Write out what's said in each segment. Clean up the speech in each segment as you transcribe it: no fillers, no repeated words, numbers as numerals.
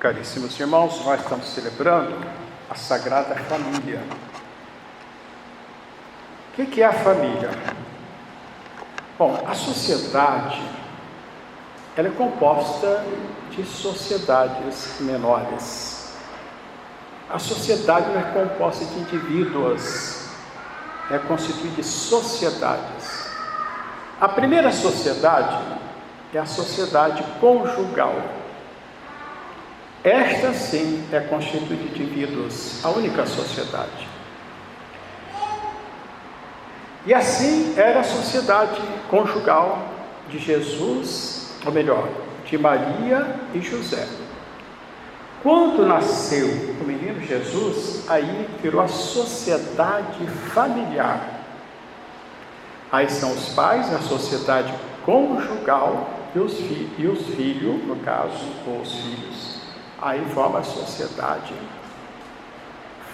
Caríssimos irmãos, nós estamos celebrando a Sagrada Família. O que é a família? Bom, a sociedade, ela é composta de sociedades menores. A sociedade não é composta de indivíduos, é constituída de sociedades. A primeira sociedade é a sociedade conjugal. Esta sim é constituída de indivíduos, a única sociedade. E assim era a sociedade conjugal de Jesus, ou melhor, de Maria e José. Quando nasceu o menino Jesus, aí virou a sociedade familiar. Aí são os pais, a sociedade conjugal e os filhos, no caso, ou os filhos. Aí forma a sociedade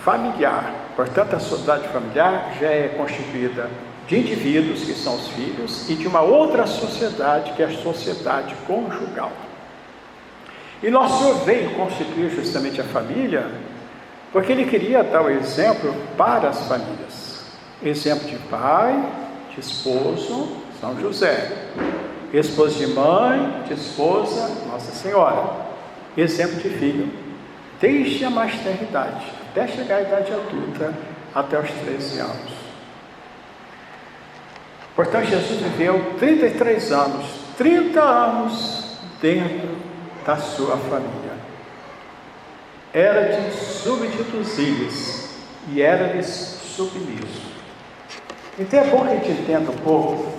familiar. Portanto, a sociedade familiar já é constituída de indivíduos, que são os filhos, e de uma outra sociedade, que é a sociedade conjugal. E Nosso Senhor veio constituir justamente a família, porque Ele queria dar o exemplo para as famílias. Exemplo de pai, de esposo, São José. Esposo de mãe, de esposa, Nossa Senhora. Exemplo de filho, desde a maternidade, até chegar à idade adulta, até os 13 anos. Portanto, Jesus viveu 33 anos, 30 anos dentro da sua família. Era de súbditos eles, e era-lhes submisso. Então é bom que a gente entenda um pouco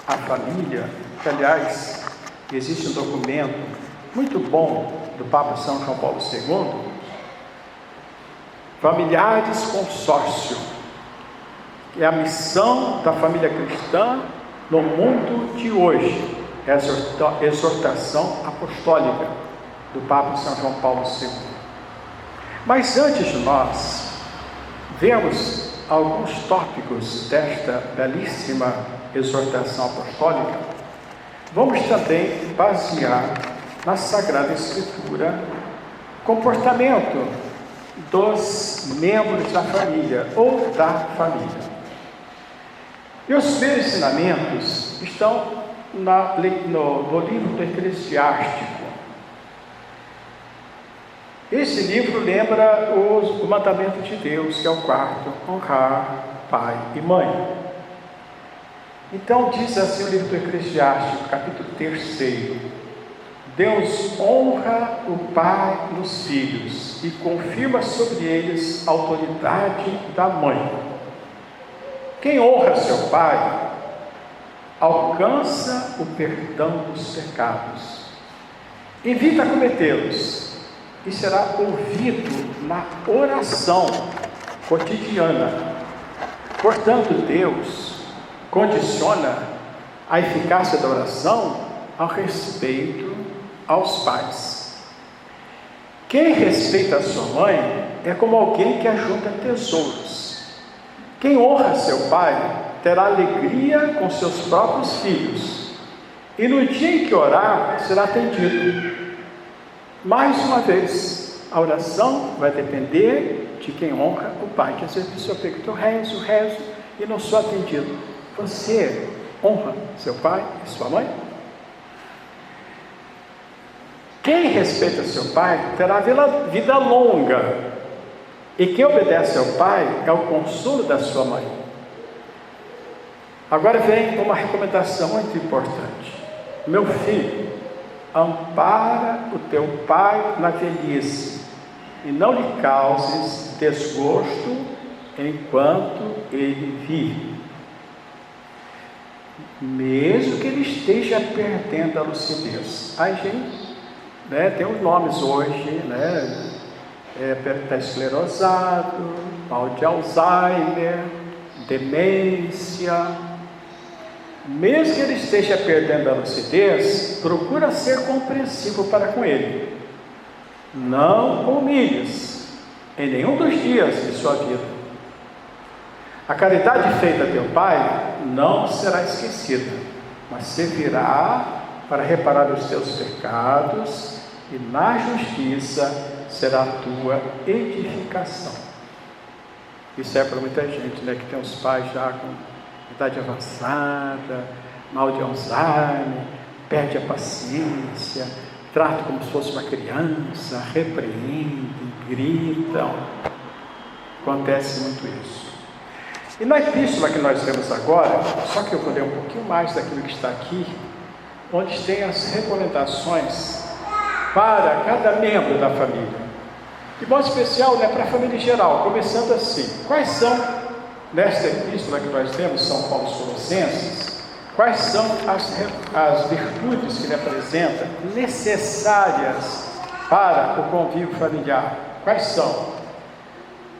a família, que aliás, existe um documento muito bom do Papa São João Paulo II, Familiares Consórcio, que é a missão da família cristã no mundo de hoje, é a exortação apostólica do Papa São João Paulo II. Mas antes de nós vermos alguns tópicos desta belíssima exortação apostólica, vamos também basear na Sagrada Escritura comportamento dos membros da família ou da família. E os primeiros ensinamentos estão no livro do Eclesiástico. Esse livro lembra o mandamento de Deus, que é o quarto: honrar pai e mãe. Então diz assim o livro do Eclesiástico, capítulo 3: Deus honra o pai nos filhos e confirma sobre eles a autoridade da mãe. Quem honra seu pai alcança o perdão dos pecados, evita cometê-los e será ouvido na oração cotidiana. Portanto, Deus condiciona a eficácia da oração ao respeito aos pais. Quem respeita a sua mãe é como alguém que ajunta tesouros. Quem honra seu pai terá alegria com seus próprios filhos, e no dia em que orar será atendido. Mais uma vez, a oração vai depender de quem honra o pai. Que às vezes a pessoa pergunta: eu rezo e não sou atendido. Você honra seu pai e sua mãe? Quem respeita seu pai terá vida longa, e quem obedece ao pai é o consolo da sua mãe. Agora vem uma recomendação muito importante: meu filho, ampara o teu pai na velhice, e não lhe causes desgosto enquanto ele vive, mesmo que ele esteja perdendo a lucidez. Ai, gente, tem os nomes hoje, está esclerosado, mal de Alzheimer, demência. Mesmo que ele esteja perdendo a lucidez, procura ser compreensivo para com ele. Não o humilhes em nenhum dos dias de sua vida. A caridade feita a teu pai não será esquecida, mas servirá para reparar os teus pecados e na justiça será a tua edificação. Isso é para muita gente, né, que tem os pais já com idade avançada, mal de Alzheimer, perde a paciência, trata como se fosse uma criança, repreende, gritam. Acontece muito isso. E na epístola que nós lemos agora, só que eu vou ler um pouquinho mais daquilo que está aqui, onde tem as recomendações para cada membro da família. De modo especial, né, para a família em geral, começando assim. Quais são, nesta epístola que nós temos, São Paulo aos Colossenses, quais são as virtudes que ele apresenta necessárias para o convívio familiar? Quais são?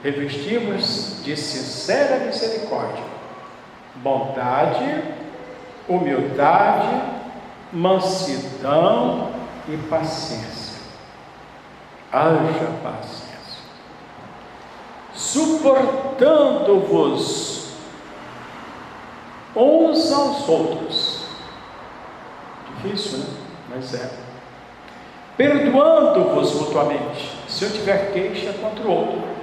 Revestimos de sincera misericórdia, bondade, humildade, mansidão e paciência. Haja paciência. Suportando-vos uns aos outros. Difícil, né? Mas é. Perdoando-vos mutuamente, se eu tiver queixa contra o outro.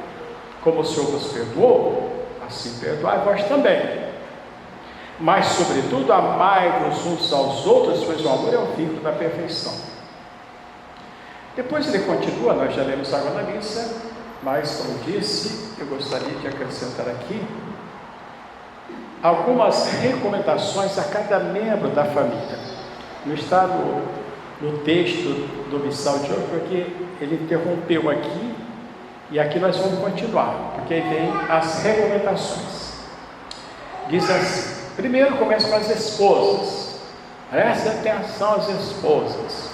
Como o Senhor vos perdoou, assim perdoai vós também. Mas, sobretudo, amai-vos uns aos outros, pois o amor é o vínculo da perfeição. Depois ele continua, nós já lemos agora na missa, mas, como disse, eu gostaria de acrescentar aqui algumas recomendações a cada membro da família. Não está no texto do missal de hoje, porque ele interrompeu aqui, e aqui nós vamos continuar, porque aí vem as recomendações. Diz assim, primeiro começa com as esposas. Presta atenção às esposas.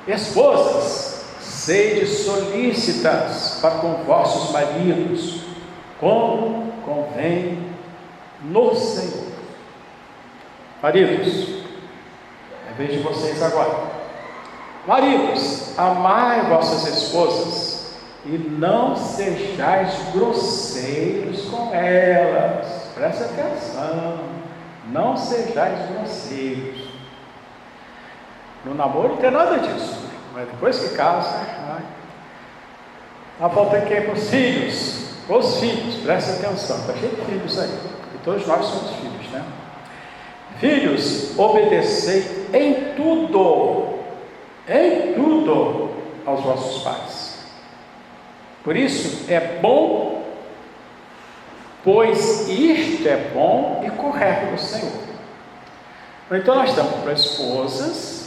Esposas, sede solícitas para com vossos maridos, como convém no Senhor. Maridos, é vez de vocês agora. Maridos, amai vossas esposas e não sejais grosseiros com elas. Presta atenção, não sejais grosseiros. No namoro não tem nada disso, mas depois que casa, a falta é quem? Os filhos, presta atenção, está cheio de filhos aí, e todos nós somos filhos, né? Filhos, obedecei em tudo aos vossos pais. Por isso é bom, pois isto é bom e correto no Senhor. Então nós estamos para as esposas,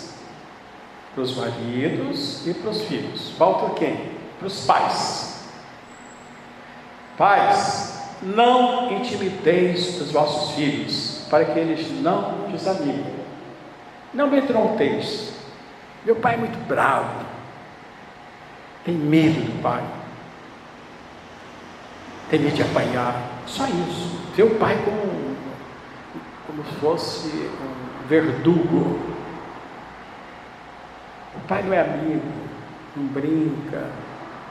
para os maridos e para os filhos. Falta quem? Para os pais. Pais, não intimideis os vossos filhos, para que eles não desanimem. Não me amedronteis. Meu pai é muito bravo, tem medo do pai, tem medo de apanhar. Só isso. Vê o pai como se fosse um verdugo. O pai não é amigo, não brinca,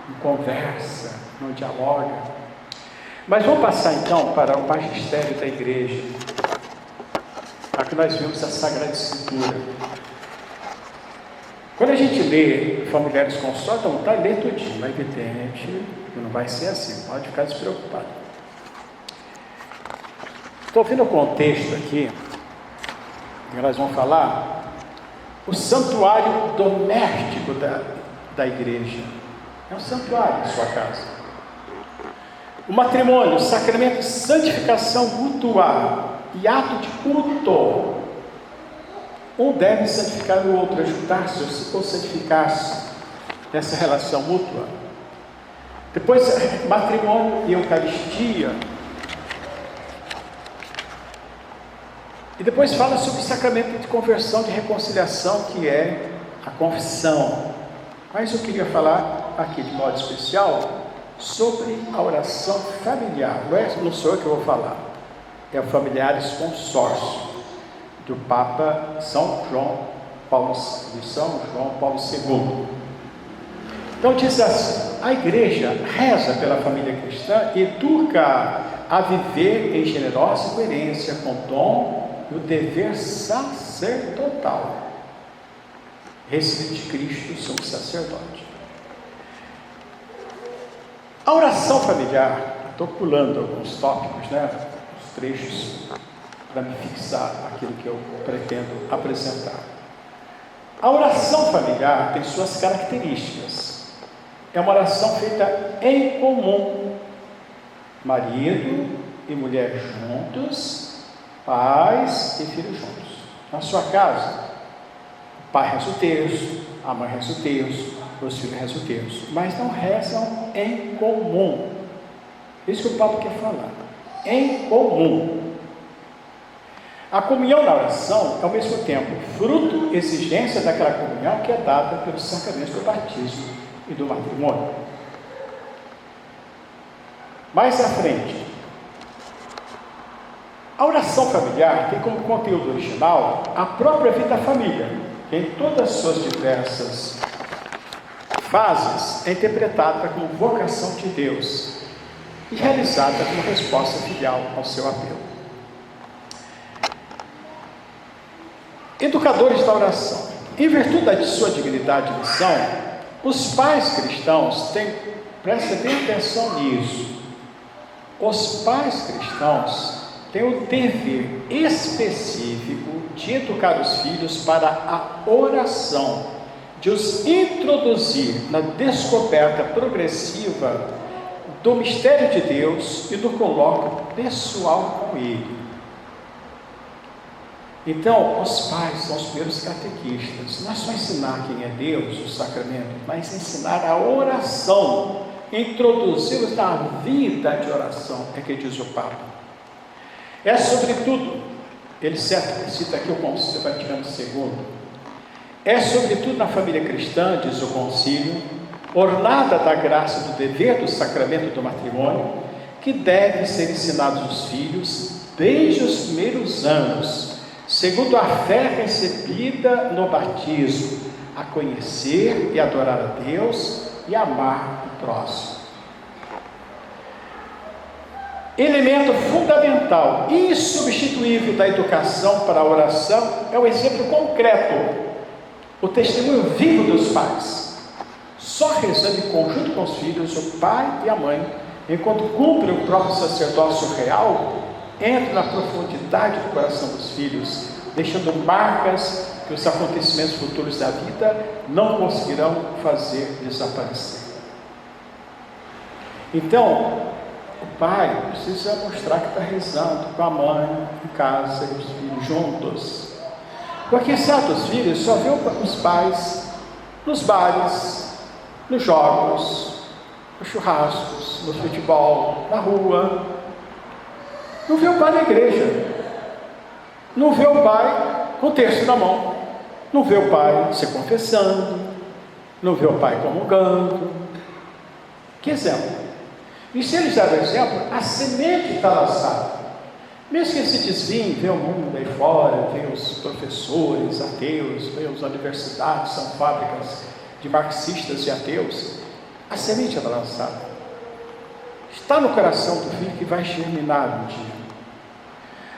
não conversa, não dialoga. Mas vamos passar então para o magistério da igreja. Aqui nós vimos a Sagrada Escritura. Quando a gente lê Familiares com Sorte, não está lendo tudinho, mas é evidente que não vai ser assim, pode ficar despreocupado. Estou vendo o contexto aqui, que nós vamos falar. O santuário doméstico da igreja. É um santuário em sua casa. O matrimônio, sacramento de santificação mútua e ato de culto. Um deve santificar o outro, ajudar-se ou santificar-se nessa relação mútua. Depois, matrimônio e eucaristia. E depois fala sobre o sacramento de conversão, de reconciliação, que é a confissão. Mas eu queria falar aqui de modo especial sobre a oração familiar. Não sou eu que vou falar, é o Familiares Consórcio, do Papa São João Paulo II. Então diz assim, a igreja reza pela família cristã e educa a viver em generosa coerência com o dom e o dever sacerdotal. recebido de Cristo, sumo sacerdote. A oração familiar, estou pulando alguns tópicos, os trechos, para me fixar aquilo que eu pretendo apresentar. A oração familiar tem suas características. É uma oração feita em comum, marido e mulher juntos, pais e filhos juntos. Na sua casa, o pai reza o terço, a mãe reza o terço, os filhos rezam o terço, mas não rezam em comum. Isso que o Papa quer falar, em comum. A comunhão na oração é ao mesmo tempo fruto, exigência daquela comunhão que é dada pelos sacramentos do batismo e do matrimônio. Mais à frente, a oração familiar tem como conteúdo original a própria vida da família, que em todas as suas diversas fases é interpretada como vocação de Deus e realizada como resposta filial ao seu apelo. Educadores da oração. Em virtude da sua dignidade e missão, os pais cristãos prestem bem atenção nisso. Os pais cristãos têm o dever específico de educar os filhos para a oração, de os introduzir na descoberta progressiva do mistério de Deus e do colóquio pessoal com Ele. Então, os pais são os primeiros catequistas. Não é só ensinar quem é Deus, o sacramento, mas ensinar a oração, introduzi-los na vida de oração, é que diz o Papa. É sobretudo, ele cita aqui o Concílio Vaticano II, é sobretudo na família cristã, diz o Concílio, ornada da graça do dever do sacramento do matrimônio, que deve ser ensinados os filhos desde os primeiros anos, segundo a fé recebida no batismo, a conhecer e adorar a Deus e amar o próximo. Elemento fundamental, insubstituível da educação para a oração é o exemplo concreto, o testemunho vivo dos pais. Só rezando em conjunto com os filhos, o pai e a mãe, enquanto cumprem o próprio sacerdócio real, entra na profundidade do coração dos filhos, deixando marcas que os acontecimentos futuros da vida não conseguirão fazer desaparecer. Então, o pai precisa mostrar que está rezando com a mãe, em casa, e os filhos juntos. Porque certos filhos só vê os pais nos bares, nos jogos, nos churrascos, no futebol, na rua. Não vê o pai na igreja, não vê o pai com o terço na mão, não vê o pai se confessando, não vê o pai comungando. Que exemplo? E se eles deram exemplo, a semente está lançada. Mesmo que eles se desviem, vê o mundo aí fora, vê os professores ateus, vê as universidades, são fábricas de marxistas e ateus, a semente está lançada. Está no coração do filho que vai germinar um dia.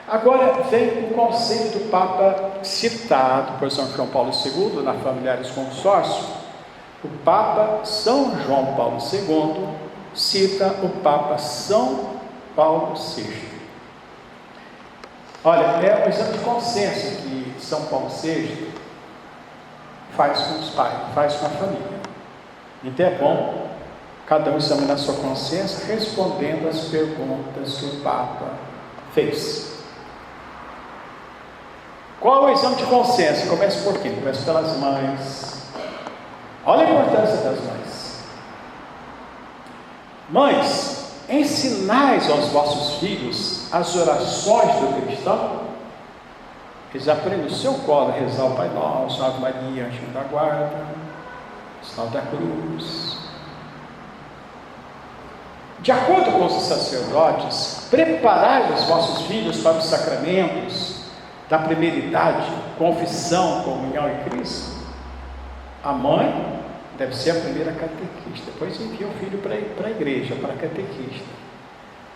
Agora vem o conselho do Papa citado por São João Paulo II na Familiares Consórcio. O Papa São João Paulo II cita o Papa São Paulo VI. Olha, é um exame de consciência que São Paulo VI faz com os pais, faz com a família. Então é bom cada um examinar sua consciência respondendo às perguntas que o Papa fez. Qual é o exame de consciência? Começa por quê? Começa pelas mães. Olha a importância das mães. Mães, ensinais aos vossos filhos as orações do cristão. Eles aprendem no seu colo a rezar o Pai Nosso, Ave Maria, Anjo da Guarda, Sinal da Cruz. De acordo com os sacerdotes, preparai os vossos filhos para os sacramentos da primeira idade, confissão, comunhão em Cristo. A mãe deve ser a primeira catequista, depois envia o filho para a igreja, para a catequista,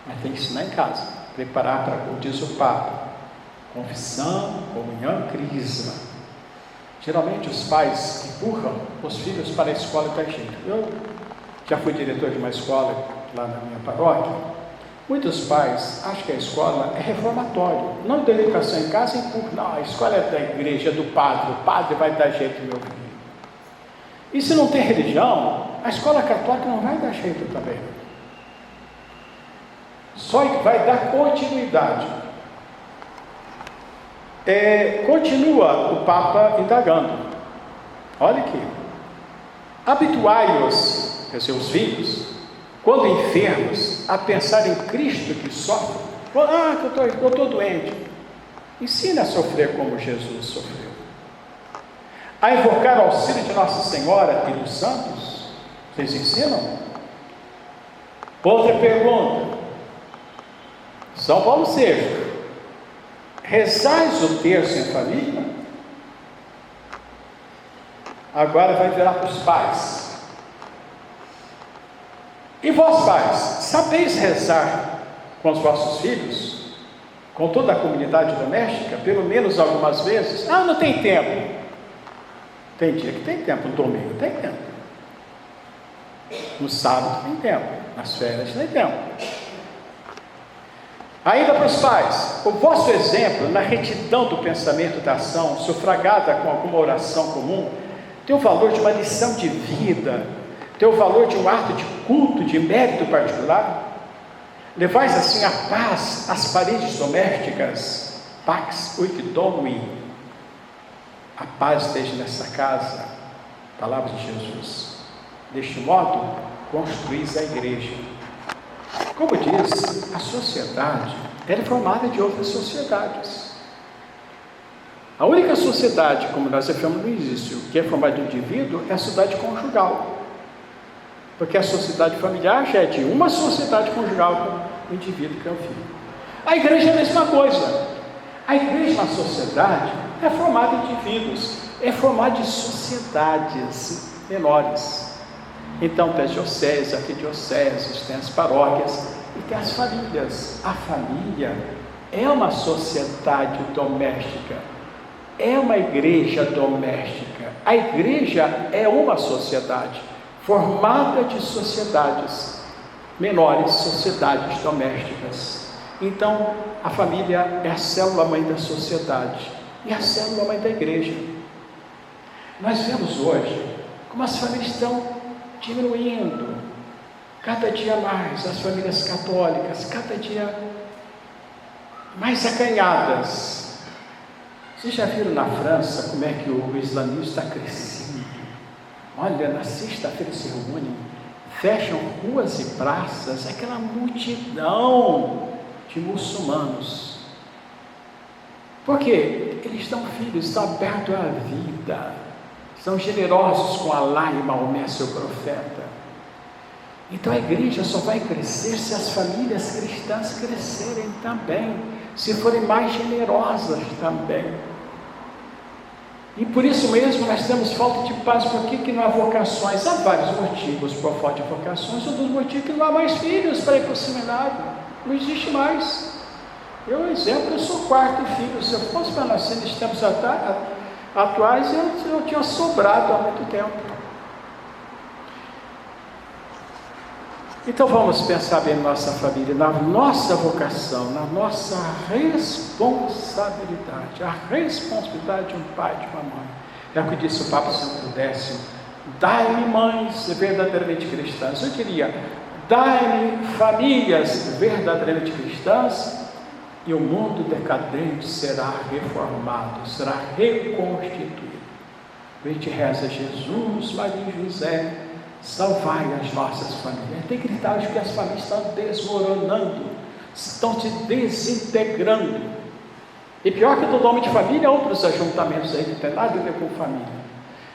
mas tem que ensinar em casa, preparar para, como diz o Papa, confissão, comunhão e crisma. Geralmente os pais empurram os filhos para a escola e dá jeito. Eu já fui diretor de uma escola lá na minha paróquia. Muitos pais acham que a escola é reformatório, não tem educação em casa, empurram. Não, a escola é da igreja, do padre, o padre vai dar jeito no meu filho. E se não tem religião, a escola católica não vai dar jeito também. Só que vai dar continuidade. Continua o Papa indagando. Olha aqui. Habituai-os, quer dizer, os filhos, quando enfermos, a pensar em Cristo que sofre. Eu estou doente. Ensina a sofrer como Jesus sofreu. A invocar o auxílio de Nossa Senhora e dos santos. Vocês ensinam? Outra pergunta. São Paulo VI. Rezais o terço em família? Agora vai virar para os pais. E vós, pais, sabeis rezar com os vossos filhos? Com toda a comunidade doméstica? Pelo menos algumas vezes? Não tem tempo. Tem dia que tem tempo, no domingo tem tempo. No sábado tem tempo. Nas férias tem tempo. Ainda para os pais, o vosso exemplo na retidão do pensamento e da ação, sufragada com alguma oração comum, tem o valor de uma lição de vida, tem o valor de um ato de culto, de mérito particular. Levais assim a paz às paredes domésticas, pax ut domini, a paz esteja nessa casa, palavra de Jesus. Deste modo, construís a igreja. Como diz, a sociedade é formada de outras sociedades. A única sociedade, como nós afirmamos no início, que é formada de indivíduo, é a sociedade conjugal. Porque a sociedade familiar já é de uma sociedade conjugal com o indivíduo que é o filho. A igreja é a mesma coisa. A igreja na sociedade é formada de indivíduos, é formada de sociedades menores. Então tem as dioceses, arquidioceses, tem as paróquias e tem as famílias. A família é uma sociedade doméstica, é uma igreja doméstica. A igreja é uma sociedade formada de sociedades menores, sociedades domésticas. Então a família é a célula-mãe da sociedade e a célula-mãe da igreja. Nós vemos hoje como as famílias estão diminuindo, cada dia mais, as famílias católicas, cada dia mais acanhadas. Vocês já viram na França como é que o islamismo está crescendo? Olha, na sexta-feira se reúnem, fecham ruas e praças, aquela multidão de muçulmanos. Por quê? Eles estão filhos, estão abertos à vida, são generosos com Alá e Maomé, seu profeta. Então a igreja só vai crescer se as famílias cristãs crescerem também, se forem mais generosas também. E por isso mesmo nós temos falta de paz. Por que não há vocações? Há vários motivos por falta de vocações. Um dos motivos é que não há mais filhos para ir para o seminário, não existe mais. Eu, exemplo, eu sou o quarto filho. Se eu fosse para nascer nesses tempos atuais, eu tinha sobrado há muito tempo. Então vamos pensar bem na nossa família, na nossa vocação, na nossa responsabilidade, a responsabilidade de um pai e de uma mãe. É o que disse o Papa Santo X: dai-me mães verdadeiramente cristãs. Eu diria, dai-me famílias verdadeiramente cristãs, e o mundo decadente será reformado, será reconstituído. A gente reza: Jesus, Maria e José, salvai as nossas famílias. Tem que gritar hoje que as famílias estão desmoronando, estão se desintegrando. E pior que todo homem de família, outros ajuntamentos aí que não tem nada a ver com família.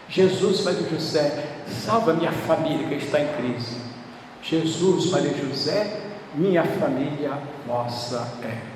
Jesus, Maria e José, salva minha família que está em crise. Jesus, Maria e José, minha família vossa é.